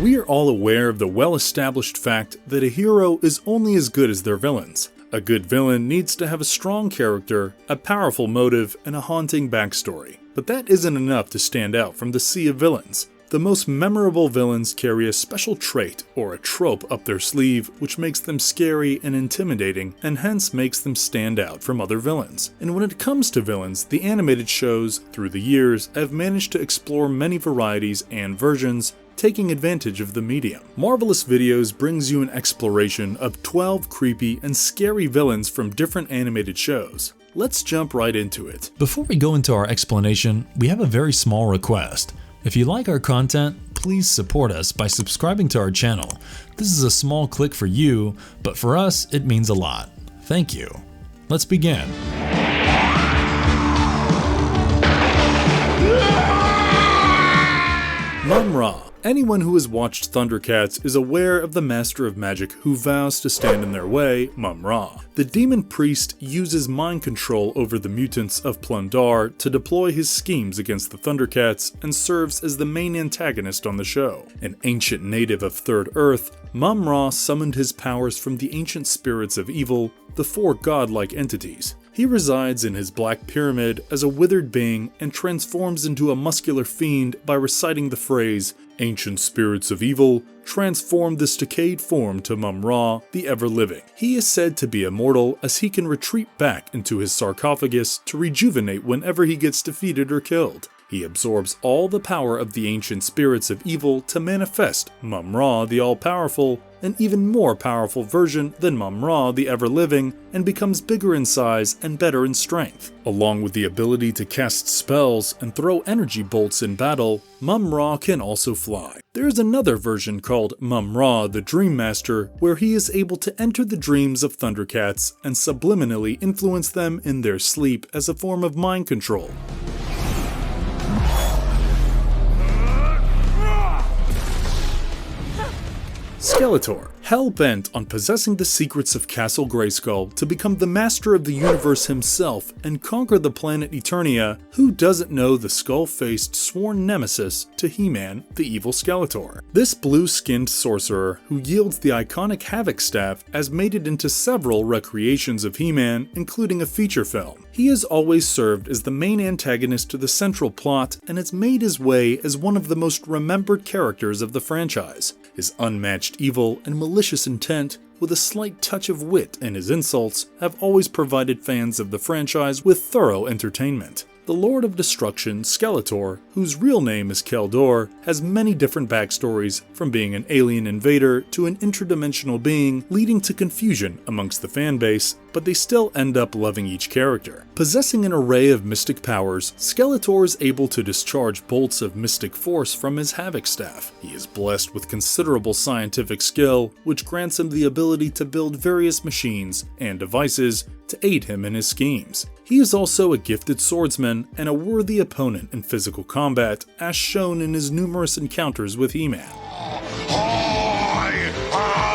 We are all aware of the well-established fact that a hero is only as good as their villains. A good villain needs to have a strong character, a powerful motive, and a haunting backstory. But that isn't enough to stand out from the sea of villains. The most memorable villains carry a special trait or a trope up their sleeve which makes them scary and intimidating, and hence makes them stand out from other villains. And when it comes to villains, the animated shows, through the years, have managed to explore many varieties and versions, taking advantage of the medium. Marvelous Videos brings you an exploration of 12 creepy and scary villains from different animated shows. Let's jump right into it. Before we go into our explanation, we have a very small request. If you like our content, please support us by subscribing to our channel. This is a small click for you, but for us, it means a lot. Thank you. Let's begin. Mumm-Ra. Anyone who has watched Thundercats is aware of the Master of Magic who vows to stand in their way, Mumm-Ra. The demon priest uses mind control over the mutants of Plun-Darr to deploy his schemes against the Thundercats and serves as the main antagonist on the show. An ancient native of Third Earth, Mumm-Ra summoned his powers from the ancient spirits of evil, the four godlike entities. He resides in his black pyramid as a withered being and transforms into a muscular fiend by reciting the phrase, "Ancient spirits of evil, transform this decayed form to Mumm-Ra, the ever-living." He is said to be immortal as he can retreat back into his sarcophagus to rejuvenate whenever he gets defeated or killed. He absorbs all the power of the ancient spirits of evil to manifest Mumm-Ra the all-powerful, an even more powerful version than Mumm-Ra the ever-living, and becomes bigger in size and better in strength. Along with the ability to cast spells and throw energy bolts in battle, Mumm-Ra can also fly. There is another version called Mumm-Ra the Dream Master, where he is able to enter the dreams of Thundercats and subliminally influence them in their sleep as a form of mind control. Skeletor. Hell-bent on possessing the secrets of Castle Grayskull to become the master of the universe himself and conquer the planet Eternia, who doesn't know the skull-faced sworn nemesis to He-Man, the evil Skeletor? This blue-skinned sorcerer, who yields the iconic Havoc Staff, has made it into several recreations of He-Man, including a feature film. He has always served as the main antagonist to the central plot and has made his way as one of the most remembered characters of the franchise. His unmatched evil and malicious intent, with a slight touch of wit in his insults, have always provided fans of the franchise with thorough entertainment. The Lord of Destruction, Skeletor, whose real name is Keldor, has many different backstories, from being an alien invader to an interdimensional being, leading to confusion amongst the fanbase, but they still end up loving each character. Possessing an array of mystic powers, Skeletor is able to discharge bolts of mystic force from his Havoc Staff. He is blessed with considerable scientific skill, which grants him the ability to build various machines and devices to aid him in his schemes. He is also a gifted swordsman and a worthy opponent in physical combat, as shown in his numerous encounters with He-Man. I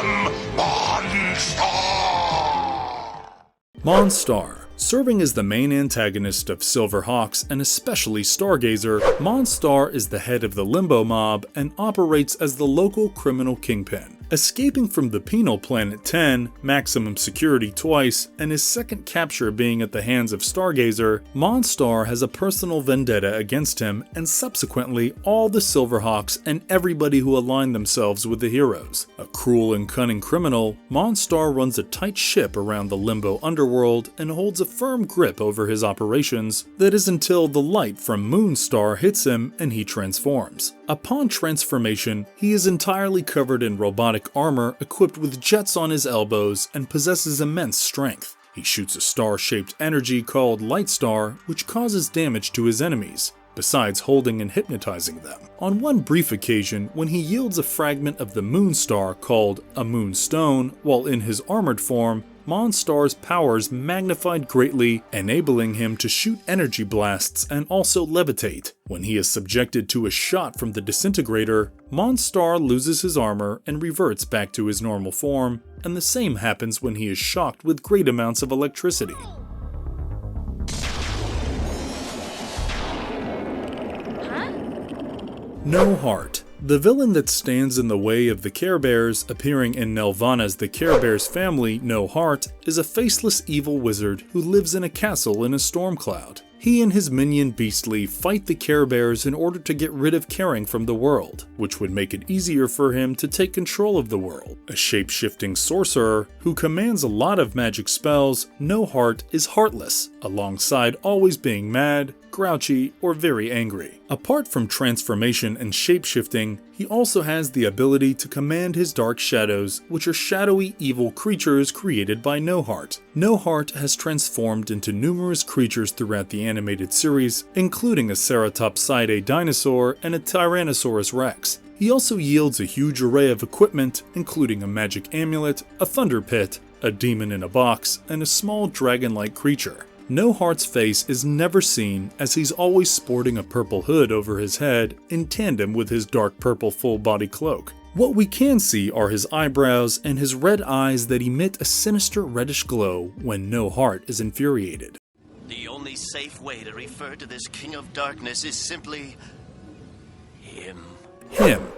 am Mon Star! Mon Star. Serving as the main antagonist of Silverhawks and especially Stargazer, Mon Star is the head of the Limbo Mob and operates as the local criminal kingpin. Escaping from the penal planet 10, maximum security twice, and his second capture being at the hands of Stargazer, Mon Star has a personal vendetta against him and subsequently all the Silverhawks and everybody who align themselves with the heroes. A cruel and cunning criminal, Mon Star runs a tight ship around the Limbo underworld and holds a firm grip over his operations. That is until the light from Moon Star hits him and he transforms. Upon transformation, he is entirely covered in robotic armor equipped with jets on his elbows and possesses immense strength. He shoots a star-shaped energy called Light Star, which causes damage to his enemies, besides holding and hypnotizing them. On one brief occasion, when he yields a fragment of the Moon Star called a Moonstone while in his armored form, Mon Star's powers magnified greatly, enabling him to shoot energy blasts and also levitate. When he is subjected to a shot from the disintegrator, Mon Star loses his armor and reverts back to his normal form, and the same happens when he is shocked with great amounts of electricity. Huh? No Heart. The villain that stands in the way of the Care Bears, appearing in Nelvana's The Care Bears Family, No Heart, is a faceless evil wizard who lives in a castle in a storm cloud. He and his minion Beastly fight the Care Bears in order to get rid of Caring from the world, which would make it easier for him to take control of the world. A shape-shifting sorcerer who commands a lot of magic spells, No Heart is heartless, alongside always being mad, grouchy, or very angry. Apart from transformation and shape-shifting, he also has the ability to command his dark shadows, which are shadowy evil creatures created by No Heart. No Heart has transformed into numerous creatures throughout the animated series, including a Ceratopsidae dinosaur and a Tyrannosaurus Rex. He also yields a huge array of equipment, including a magic amulet, a thunder pit, a demon in a box, and a small dragon-like creature. No Heart's face is never seen, as he's always sporting a purple hood over his head in tandem with his dark purple full-body cloak. What we can see are his eyebrows and his red eyes that emit a sinister reddish glow when No Heart is infuriated. The only safe way to refer to this King of Darkness is simply him.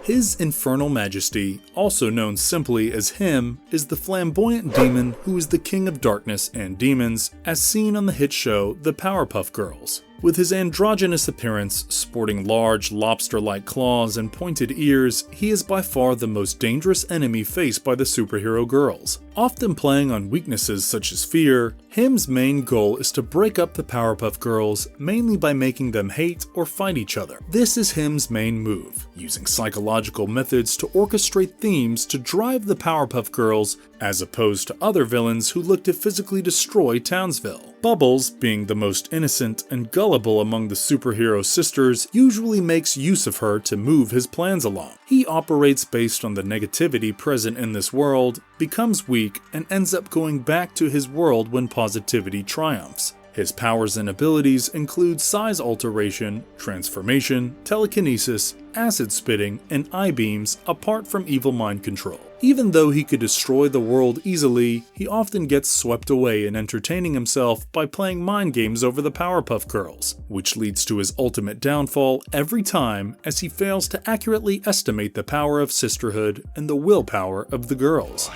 His infernal majesty, also known simply as him, is the flamboyant demon who is the king of darkness and demons, as seen on the hit show The Powerpuff Girls. With his androgynous appearance, sporting large lobster-like claws and pointed ears, he is by far the most dangerous enemy faced by the superhero girls. Often playing on weaknesses such as fear, Him's main goal is to break up the Powerpuff Girls, mainly by making them hate or fight each other. This is Him's main move, using psychological methods to orchestrate themes to drive the Powerpuff Girls, as opposed to other villains who look to physically destroy Townsville. Bubbles, being the most innocent and gullible among the superhero sisters, usually makes use of her to move his plans along. He operates based on the negativity present in this world, becomes weak, and ends up going back to his world when positivity triumphs. His powers and abilities include size alteration, transformation, telekinesis, acid spitting, and eye beams, apart from evil mind control. Even though he could destroy the world easily, he often gets swept away in entertaining himself by playing mind games over the Powerpuff Girls, which leads to his ultimate downfall every time, as he fails to accurately estimate the power of sisterhood and the willpower of the girls.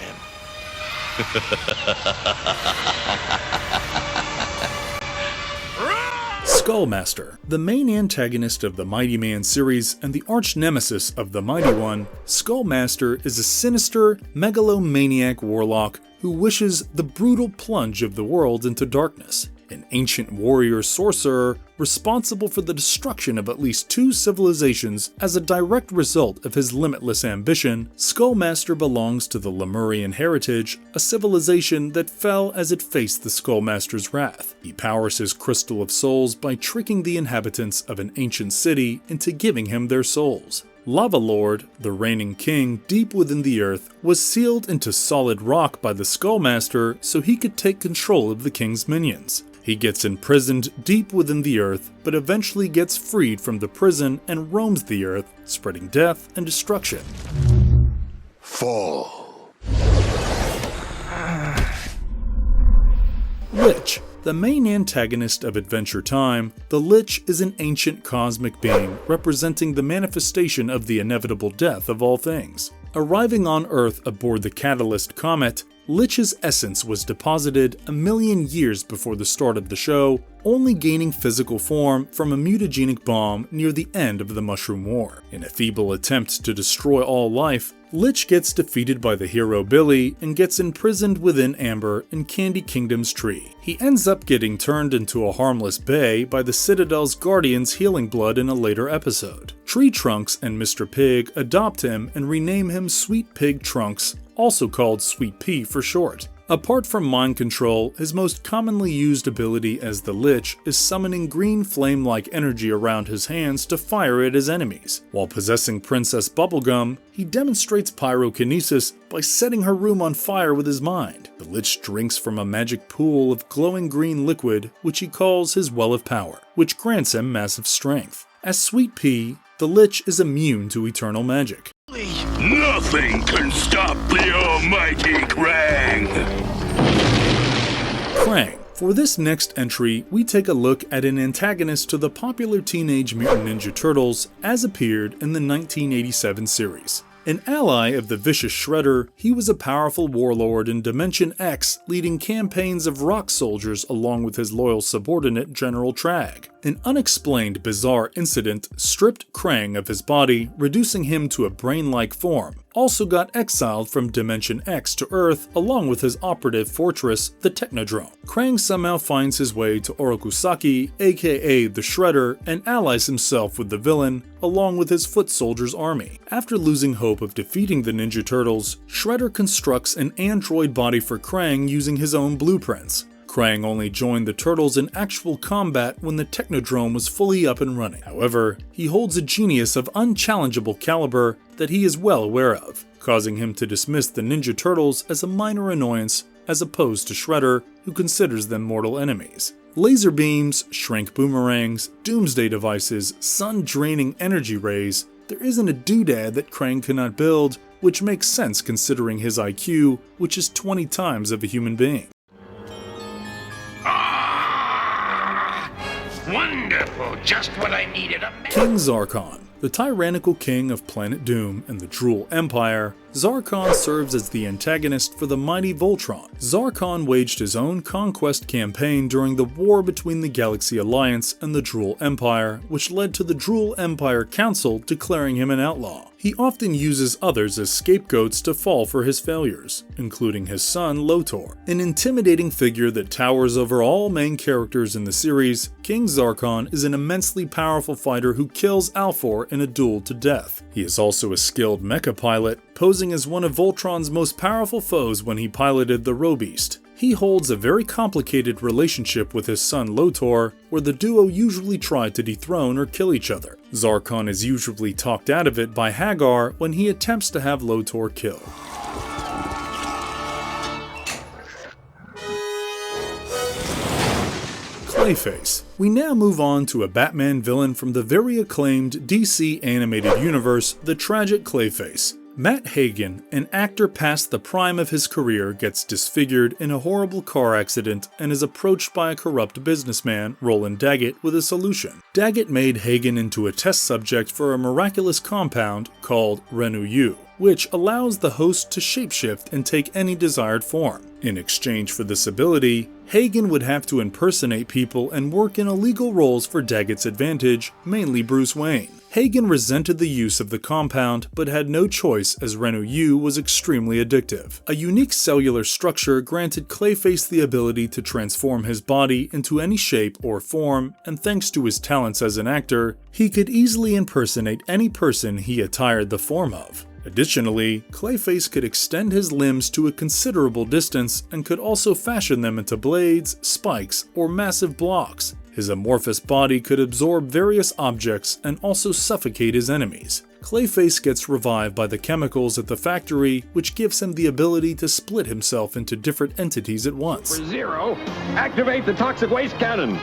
Skullmaster. The main antagonist of the Mighty Man series and the arch-nemesis of the Mighty One, Skullmaster is a sinister, megalomaniac warlock who wishes the brutal plunge of the world into darkness. An ancient warrior sorcerer responsible for the destruction of at least 2 civilizations as a direct result of his limitless ambition, Skullmaster belongs to the Lemurian heritage, a civilization that fell as it faced the Skullmaster's wrath. He powers his Crystal of Souls by tricking the inhabitants of an ancient city into giving him their souls. Lava Lord, the reigning king deep within the earth, was sealed into solid rock by the Skullmaster so he could take control of the king's minions. He gets imprisoned deep within the earth, but eventually gets freed from the prison and roams the earth, spreading death and destruction. Fall. Lich. The main antagonist of Adventure Time, the Lich is an ancient cosmic being representing the manifestation of the inevitable death of all things. Arriving on Earth aboard the Catalyst comet, Lich's essence was deposited a million years before the start of the show, only gaining physical form from a mutagenic bomb near the end of the Mushroom War. In a feeble attempt to destroy all life, Lich gets defeated by the hero Billy and gets imprisoned within Amber in Candy Kingdom's tree. He ends up getting turned into a harmless bay by the Citadel's guardians healing blood in a later episode. Tree Trunks and Mr. Pig adopt him and rename him Sweet Pig Trunks, also called Sweet Pea for short. Apart from mind control, his most commonly used ability as the Lich is summoning green flame-like energy around his hands to fire at his enemies. While possessing Princess Bubblegum, he demonstrates pyrokinesis by setting her room on fire with his mind. The Lich drinks from a magic pool of glowing green liquid, which he calls his Well of Power, which grants him massive strength. As Sweet Pea, the Lich is immune to eternal magic. Nothing can stop the almighty Krang! Krang. For this next entry, we take a look at an antagonist to the popular Teenage Mutant Ninja Turtles as appeared in the 1987 series. An ally of the vicious Shredder, he was a powerful warlord in Dimension X, leading campaigns of rock soldiers along with his loyal subordinate General Trag. An unexplained bizarre incident stripped Krang of his body, reducing him to a brain-like form. Also got exiled from Dimension X to Earth along with his operative fortress, the Technodrome. Krang somehow finds his way to Orokusaki, aka the Shredder, and allies himself with the villain, along with his foot soldiers' army. After losing hope of defeating the Ninja Turtles, Shredder constructs an android body for Krang using his own blueprints. Krang only joined the Turtles in actual combat when the Technodrome was fully up and running. However, he holds a genius of unchallengeable caliber that he is well aware of, causing him to dismiss the Ninja Turtles as a minor annoyance as opposed to Shredder, who considers them mortal enemies. Laser beams, shrink boomerangs, doomsday devices, sun-draining energy rays, there isn't a doodad that Krang cannot build, which makes sense considering his IQ, which is 20 times of a human being. Wonderful, just what I needed. King Zarkon. The tyrannical king of Planet Doom and the Drool Empire, Zarkon serves as the antagonist for the mighty Voltron. Zarkon waged his own conquest campaign during the war between the Galaxy Alliance and the Drool Empire, which led to the Drool Empire Council declaring him an outlaw. He often uses others as scapegoats to fall for his failures, including his son Lotor. An intimidating figure that towers over all main characters in the series, King Zarkon is an immensely powerful fighter who kills Alfor in a duel to death. He is also a skilled mecha pilot, posing as one of Voltron's most powerful foes when he piloted the Robeast. He holds a very complicated relationship with his son Lotor, where the duo usually try to dethrone or kill each other. Zarkon is usually talked out of it by Hagar when he attempts to have Lotor killed. Clayface. We now move on to a Batman villain from the very acclaimed DC animated universe, the tragic Clayface. Matt Hagen, an actor past the prime of his career, gets disfigured in a horrible car accident and is approached by a corrupt businessman, Roland Daggett, with a solution. Daggett made Hagen into a test subject for a miraculous compound called Renew, which allows the host to shapeshift and take any desired form. In exchange for this ability, Hagen would have to impersonate people and work in illegal roles for Daggett's advantage, mainly Bruce Wayne. Hagen resented the use of the compound, but had no choice as Renew was extremely addictive. A unique cellular structure granted Clayface the ability to transform his body into any shape or form, and thanks to his talents as an actor, he could easily impersonate any person he attired the form of. Additionally, Clayface could extend his limbs to a considerable distance and could also fashion them into blades, spikes, or massive blocks. His amorphous body could absorb various objects and also suffocate his enemies. Clayface gets revived by the chemicals at the factory, which gives him the ability to split himself into different entities at once. For 0, activate the toxic waste cannon.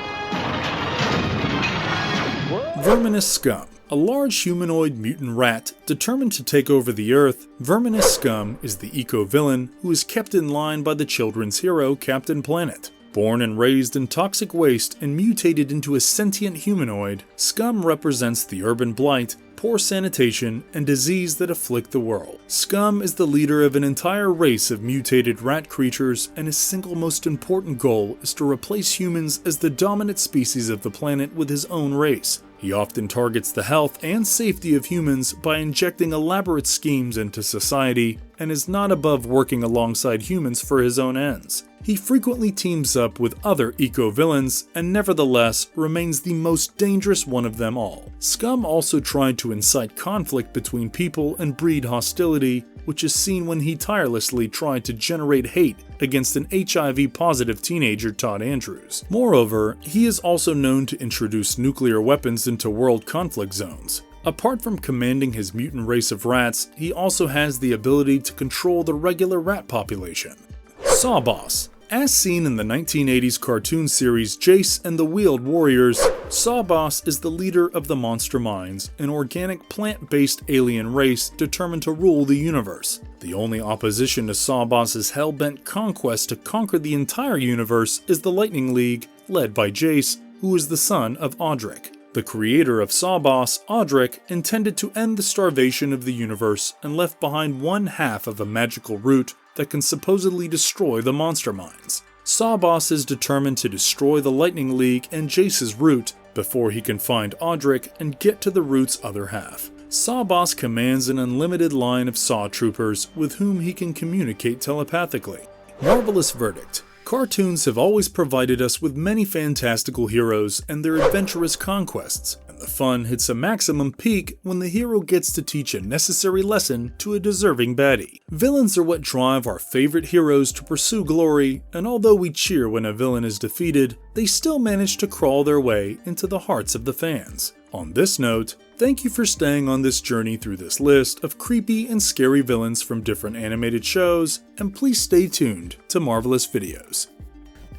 Verminous Skumm. A large humanoid mutant rat determined to take over the Earth, Verminous Skumm is the eco-villain who is kept in line by the children's hero Captain Planet. Born and raised in toxic waste and mutated into a sentient humanoid, Skumm represents the urban blight, poor sanitation, and disease that afflict the world. Skumm is the leader of an entire race of mutated rat creatures, and his single most important goal is to replace humans as the dominant species of the planet with his own race. He often targets the health and safety of humans by injecting elaborate schemes into society, and is not above working alongside humans for his own ends. He frequently teams up with other eco-villains, and nevertheless remains the most dangerous one of them all. Skumm also tried to incite conflict between people and breed hostility, which is seen when he tirelessly tried to generate hate against an HIV-positive teenager Todd Andrews. Moreover, he is also known to introduce nuclear weapons into world conflict zones. Apart from commanding his mutant race of rats, he also has the ability to control the regular rat population. Sawboss. As seen in the 1980s cartoon series Jace and the Wheeled Warriors, Sawboss is the leader of the Monster Minds, an organic plant-based alien race determined to rule the universe. The only opposition to Sawboss's hell-bent conquest to conquer the entire universe is the Lightning League, led by Jace, who is the son of Audric. The creator of Sawboss, Audric, intended to end the starvation of the universe and left behind one half of a magical root that can supposedly destroy the monster minds. Sawboss is determined to destroy the Lightning League and Jace's root before he can find Audric and get to the root's other half. Sawboss commands an unlimited line of Saw Troopers with whom he can communicate telepathically. Marvelous verdict. Cartoons have always provided us with many fantastical heroes and their adventurous conquests, and the fun hits a maximum peak when the hero gets to teach a necessary lesson to a deserving baddie. Villains are what drive our favorite heroes to pursue glory, and although we cheer when a villain is defeated, they still manage to crawl their way into the hearts of the fans. On this note, thank you for staying on this journey through this list of creepy and scary villains from different animated shows, and please stay tuned to Marvelous Videos.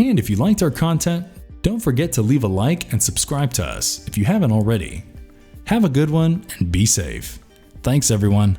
And if you liked our content, don't forget to leave a like and subscribe to us if you haven't already. Have a good one and be safe. Thanks everyone.